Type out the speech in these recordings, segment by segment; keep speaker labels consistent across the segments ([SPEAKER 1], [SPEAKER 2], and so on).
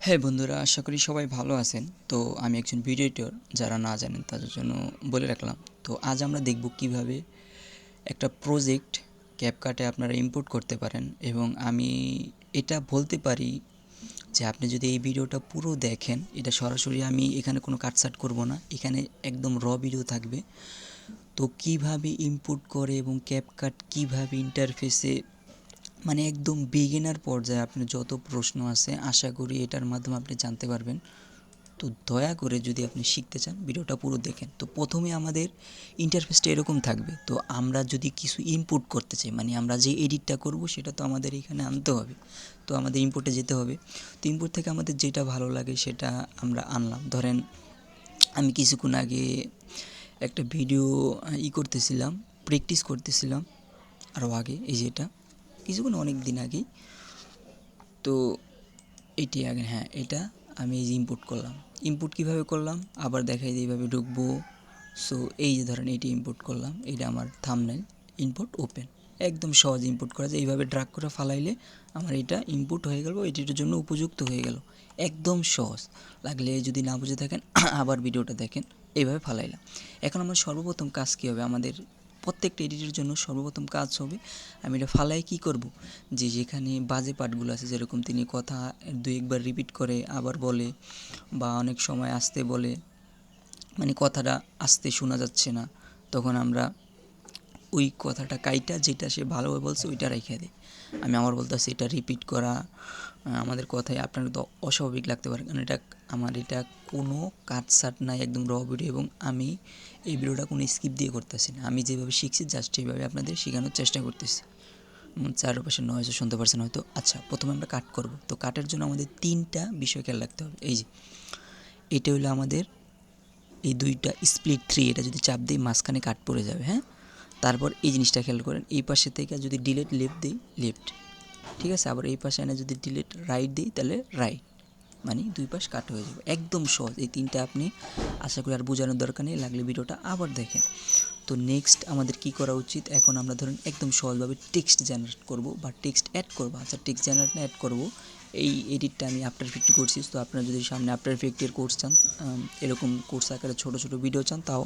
[SPEAKER 1] হ্যাঁ বন্ধুরা, আশা করি সবাই ভালো আছেন। তো আমি একজন ভিডিও এডিটর, যারা না জানেন তাদের জন্য বলে রাখলাম। তো আজ আমরা দেখব কিভাবে একটা প্রজেক্ট ক্যাপকাটে আপনারা ইম্পোর্ট করতে পারেন। এবং আমি এটা বলতে পারি যে আপনি যদি এই ভিডিওটা পুরো দেখেন, এটা সরাসরি আমি এখানে কোনো কাটছাট করব না, এখানে একদম র ভিডিও থাকবে। তো কিভাবে ইম্পোর্ট করে এবং ক্যাপকাট কিভাবে ইন্টারফেসে, মানে একদম বিগিনার পর্যায়ে আপনার যত প্রশ্ন আছে আশা করি এটার মাধ্যমে আপনি জানতে পারবেন। তো দয়া করে যদি আপনি শিখতে চান ভিডিওটা পুরো দেখেন। তো প্রথমে আমাদের ইন্টারফেসটা এরকম থাকবে। তো আমরা যদি কিছু ইনপুট করতে চাই, মানে আমরা যে এডিটটা করব সেটা তো আমাদের এখানে আনতে হবে। তো আমাদের ইনপুটে যেতে হবে। তো ইনপুট থেকে আমাদের যেটা ভালো লাগে সেটা আমরা আনলাম। ধরেন আমি কিছুক্ষণ আগে একটা ভিডিও করতেছিলাম, প্র্যাকটিস করতেছিলাম আরও আগে, এই যে এটা কিছুক্ষণ অনেক দিন আগেই। তো এটি আগে, হ্যাঁ এটা আমি এই যে ইম্পোর্ট করলাম। ইম্পোর্ট কীভাবে করলাম আবার দেখাই দিই, এইভাবে ঢুকবো। সো এই যে ধরেন এটি ইম্পোর্ট করলাম, এটা আমার থাম্বনেল। ইম্পোর্ট ওপেন, একদম সহজ ইম্পোর্ট করা যায়। এইভাবে ড্রাগ করে ফালাইলে আমার এটা ইম্পোর্ট হয়ে গেল, এটির জন্য উপযুক্ত হয়ে গেল। একদম সহজ। লাগলে যদি না বুঝে থাকেন আবার ভিডিওটা দেখেন। এইভাবে ফালাইলাম। এখন আমার সর্বপ্রথম কাজ কী হবে, আমাদের প্রত্যেকটা এডিটের জন্য সর্বপ্রথম কাজ হবে আমি এটা ফালাই কী করব, যে যেখানে বাজে পার্টগুলো আছে, যেরকম তিনি কথা দুই একবার রিপিট করে আবার বলে, বা অনেক সময় আসতে বলে, মানে কথাটা আসতে শোনা যাচ্ছে না, তখন আমরা ওই কথাটা কাইটা যেটা সে ভালোভাবে বলছে ওইটা রেখে দিই। আমি আমার বলতেছি এটা রিপিট করা আমাদের কথায় আপনার তো অস্বাভাবিক লাগতে পারে, কারণ এটা কোনো কাটছাট নাই, একদম র ভিডিও। এবং আমি এই ভিডিওটা কোনো স্কিপ দিয়ে করতেছি না, আমি যেভাবে শিখছি জাস্ট সেইভাবে আপনাদের শেখানোর চেষ্টা করতেছি। চারপাশে নয়েজও শুনতে পারছেন হয়তো। আচ্ছা, প্রথমে আমরা কাট করব। তো কাটের জন্য আমাদের তিনটা বিষয় খেয়াল রাখতে হবে। এই যে এটা হলো আমাদের এই দুইটা স্প্লিট থ্রি, এটা যদি চাপ দিই মাঝখানে কাট পড়ে যাবে। হ্যাঁ, তারপর এই জিনিসটা খেয়াল করেন, এই পাশে থেকে যদি ডিলেট লেফট দিই লেফট, ঠিক আছে। আবার এই পাশে এনে যদি ডিলেট রাইট দিই তাহলে রাইট, মানে দুই পাশ কাট হয়ে যাবে। একদম সহজ। এই তিনটা আপনি আশা করি আর বোঝানোর দরকার নেই, লাগলে ভিডিওটা আবার দেখেন। তো নেক্সট আমাদের কি করা উচিত, এখন আমরা ধরেন একদম সহজভাবে টেক্সট জেনারেট করব বা টেক্সট অ্যাড করব। আচ্ছা, টেক্সট জেনারেট না অ্যাড করব, এই এডিটটা আমি আফটার ইফেক্টে করছি। তো আপনারা যদি সামনে আফটার ইফেক্টের কোর্স চান, এরকম কোর্স আকারে ছোটো ছোটো ভিডিও চান, তাও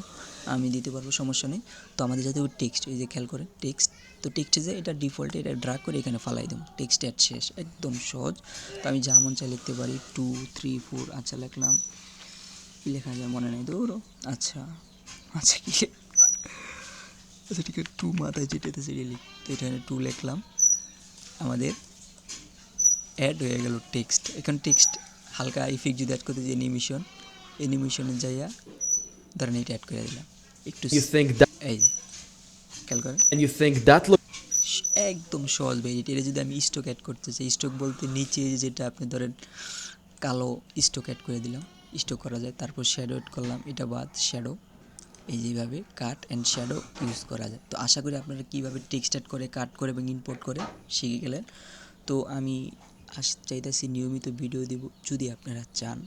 [SPEAKER 1] আমি দিতে পারবো, সমস্যা নেই। তো আমাদের যাতে ওই টেক্সট, এই যে খেয়াল করেন টেক্সট, তো টেক্সটে যে এটা ডিফল্টে এটা ড্রাগ করে এখানে ফালাই দেবো, টেক্সট অ্যাড শেষ, একদম সহজ। তো আমি যা মন চাই লিখতে পারি, 2 3 4। আচ্ছা লিখলাম, কী লেখা যায় মনে নেই, দৌড়ো। আচ্ছা আচ্ছা কী, আচ্ছা ঠিক আছে, 2 মাথায় যেটাতে সেটা লিখ। তো এখানে 2 লিখলাম, আমাদের অ্যাড হয়ে গেল টেক্সট। এখন টেক্সট হালকা ইফেক্ট যদি অ্যাড করতে যে অ্যানিমেশনে যাইয়া ধরেন এটা অ্যাড করে দিলাম একটু।
[SPEAKER 2] You think that
[SPEAKER 1] এই যে খেয়াল করেন,
[SPEAKER 2] and you think that look
[SPEAKER 1] একদম সহজ ভাই। এটা যদি আমি স্টক অ্যাড করতে চাই, স্টক বলতে নিচে যেটা আপনি ধরেন কালো, স্টক অ্যাড করে দিলাম, স্টক করা যায়। তারপর শ্যাডো অ্যাড করলাম, এটা বাদ শ্যাডো, এই যেভাবে কাট অ্যান্ড শ্যাডো ইউজ করা যায়। তো আশা করি আপনারা কীভাবে টেক্সট অ্যাড করে, কাট করে এবং ইম্পোর্ট করে শিখে গেলেন। তো আমি চাইতেছি নিয়মিত ভিডিও দেব, যদি আপনারা চান,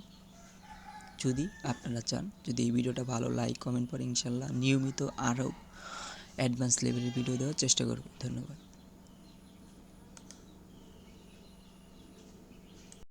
[SPEAKER 1] যদি এই ভিডিওটা ভালো লাইক কমেন্ট করে ইনশাল্লাহ নিয়মিত আরও অ্যাডভান্স লেভেলের ভিডিও দেওয়ার চেষ্টা করব। ধন্যবাদ।